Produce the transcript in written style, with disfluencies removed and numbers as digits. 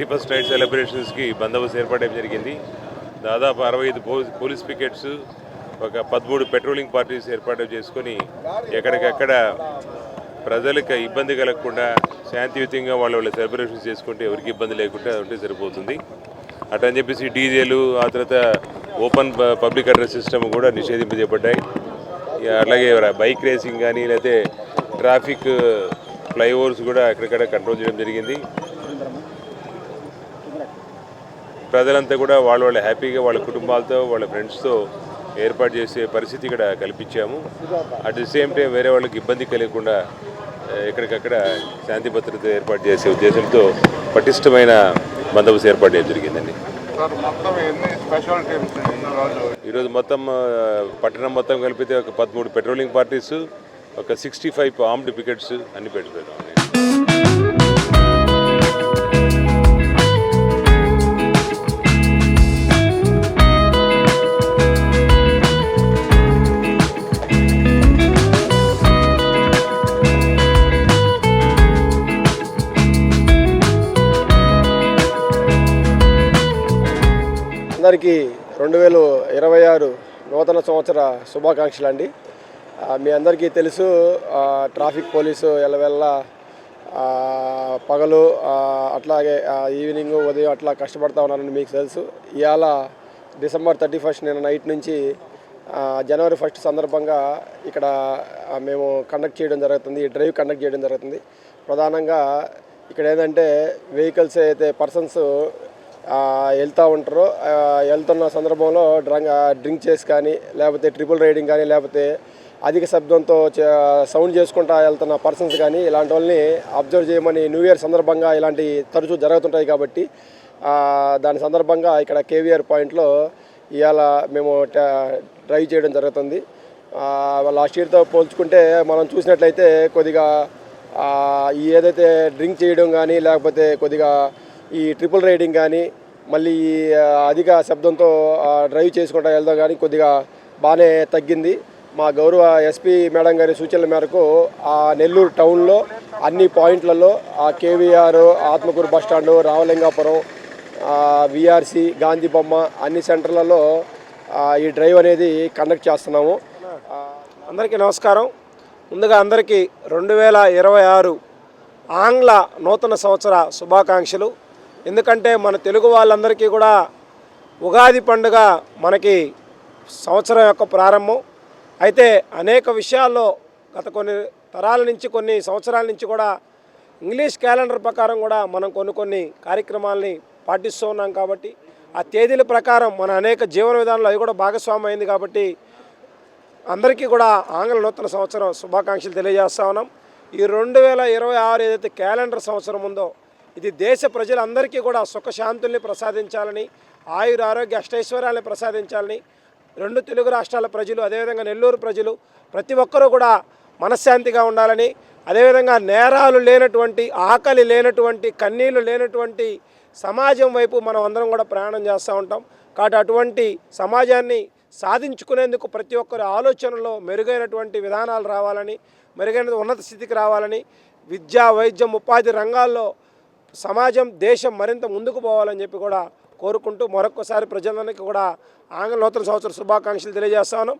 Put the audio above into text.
31st night సెలబ్రేషన్స్కి బందోబస్తు ఏర్పడడం జరిగింది. దాదాపు 65 పోలీస్ పికెట్స్, ఒక 13 పెట్రోలింగ్ పార్టీస్ ఏర్పాటు చేసుకొని ఎక్కడికక్కడ ప్రజలకు ఇబ్బంది కలగకుండా శాంతియుతంగా వాళ్ళ సెలబ్రేషన్స్ చేసుకుంటే ఎవరికి ఇబ్బంది లేకుండా ఉంటే సరిపోతుంది. అటని చెప్పేసి డీజేలు, ఆ తర్వాత ఓపెన్ పబ్లిక్ అడ్రస్ సిస్టమ్ కూడా నిషేధింపజేయబడ్డాయి. అలాగే బైక్ రేసింగ్ కానీ లేకపోతే ట్రాఫిక్ ఫ్లైఓవర్స్ కూడా ఎక్కడికక్కడ కంట్రోల్ చేయడం జరిగింది. ప్రజలంతా కూడా వాళ్ళ హ్యాపీగా వాళ్ళ కుటుంబాలతో వాళ్ళ ఫ్రెండ్స్తో ఏర్పాటు చేసే పరిస్థితి ఇక్కడ కల్పించాము. అట్ ది సేమ్ టైం వేరే వాళ్ళకి ఇబ్బంది కలగకుండా ఎక్కడికక్కడ శాంతి భద్రత ఏర్పాటు చేసే ఉద్దేశంతో పటిష్టమైన బందోబస్తు ఏర్పాటు చేయడం జరిగిందండి. ఈరోజు మొత్తం పట్టణం మొత్తం కలిపితే ఒక 13 పెట్రోలింగ్ పార్టీస్, ఒక 65 ఆర్మ్డ్ పికెట్స్ అన్ని పెట్టుకున్నాం. అందరికీ 2026 నూతన సంవత్సర శుభాకాంక్షలు అండి. మీ అందరికీ తెలుసు, ట్రాఫిక్ పోలీసు ఎల్లవెల్ల పగలు అట్లాగే ఈవినింగ్ ఉదయం అట్లా కష్టపడతా ఉన్నారని మీకు తెలుసు. ఇవాళ డిసెంబర్ 31 నిన్న నైట్ నుంచి జనవరి 1 సందర్భంగా ఇక్కడ మేము కండక్ట్ చేయడం జరుగుతుంది, డ్రైవ్ కండక్ట్ చేయడం జరుగుతుంది. ప్రధానంగా ఇక్కడ ఏంటంటే వెహికల్స్ అయితే పర్సన్స్ వెళ్తూ ఉంటారో వెళ్తున్న సందర్భంలో డ్రింక్ చేసి కానీ లేకపోతే ట్రిపుల్ రైడింగ్ కానీ లేకపోతే అధిక శబ్దంతో సౌండ్ చేసుకుంటూ వెళ్తున్న పర్సన్స్ కానీ ఇలాంటి వాళ్ళని అబ్జర్వ్ చేయమని న్యూ ఇయర్ సందర్భంగా ఇలాంటి తరచూ జరుగుతుంటాయి. కాబట్టి దాని సందర్భంగా ఇక్కడ కేవీఆర్ పాయింట్లో ఇవాళ మేము డ్రైవ్ చేయడం జరుగుతుంది. లాస్ట్ ఇయర్తో పోల్చుకుంటే మనం చూసినట్లయితే కొద్దిగా ఏదైతే డ్రింక్ చేయడం కానీ లేకపోతే కొద్దిగా ఈ ట్రిపుల్ రైడింగ్ కానీ మళ్ళీ అధిక శబ్దంతో డ్రైవ్ చేసుకుంటూ వెళ్దాం కానీ కొద్దిగా బాగానే తగ్గింది. మా గౌరవ ఎస్పీ మేడం గారి సూచనల మేరకు నెల్లూరు టౌన్లో అన్ని పాయింట్లలో కేవీఆర్, ఆత్మకూరు బస్టాండు, రామలింగాపురం, విఆర్సి, గాంధీ బొమ్మ అన్ని సెంటర్లలో ఈ డ్రైవ్ అనేది కండక్ట్ చేస్తున్నాము. అందరికీ నమస్కారం. ముందుగా అందరికీ 2026 ఆంగ్ల నూతన సంవత్సర శుభాకాంక్షలు. ఎందుకంటే మన తెలుగు వాళ్ళందరికీ కూడా ఉగాది పండుగ మనకి సంవత్సరం యొక్క ప్రారంభం. అయితే అనేక విషయాల్లో గత కొన్ని తరాల నుంచి కొన్ని సంవత్సరాల నుంచి కూడా ఇంగ్లీష్ క్యాలెండర్ ప్రకారం కూడా మనం కొన్ని కార్యక్రమాలని పాటిస్తూ ఉన్నాం. కాబట్టి ఆ తేదీల ప్రకారం మన అనేక జీవన విధానాలు అవి కూడా భాగస్వామ్యం అయింది. కాబట్టి అందరికీ కూడా ఆంగ్ల నూతన సంవత్సరం శుభాకాంక్షలు తెలియజేస్తూ ఉన్నాం. ఈ 2026 ఏదైతే క్యాలెండర్ సంవత్సరం ఉందో ఇది దేశ ప్రజలందరికీ కూడా సుఖశాంతుల్ని ప్రసాదించాలని, ఆయుర ఆరోగ్య అష్టైశ్వర్యాన్ని ప్రసాదించాలని, 2 తెలుగు రాష్ట్రాల ప్రజలు అదేవిధంగా నెల్లూరు ప్రజలు ప్రతి ఒక్కరూ కూడా మనశ్శాంతిగా ఉండాలని, అదేవిధంగా నేరాలు లేనటువంటి, ఆకలి లేనటువంటి, కన్నీళ్లు లేనటువంటి సమాజం వైపు మనం అందరం కూడా ప్రయాణం చేస్తూ ఉంటాం. కాబట్టి అటువంటి సమాజాన్ని సాధించుకునేందుకు ప్రతి ఒక్కరి ఆలోచనలో మెరుగైనటువంటి విధానాలు రావాలని, మెరుగైన ఉన్నత స్థితికి రావాలని, విద్య, వైద్యం, ఉపాధి రంగాల్లో సమాజం, దేశం మరింత ముందుకు పోవాలని చెప్పి కూడా కోరుకుంటూ మరొకసారి ప్రజలందరికీ కూడా ఆంగ్ల నూతన సంవత్సర శుభాకాంక్షలు తెలియజేస్తాను.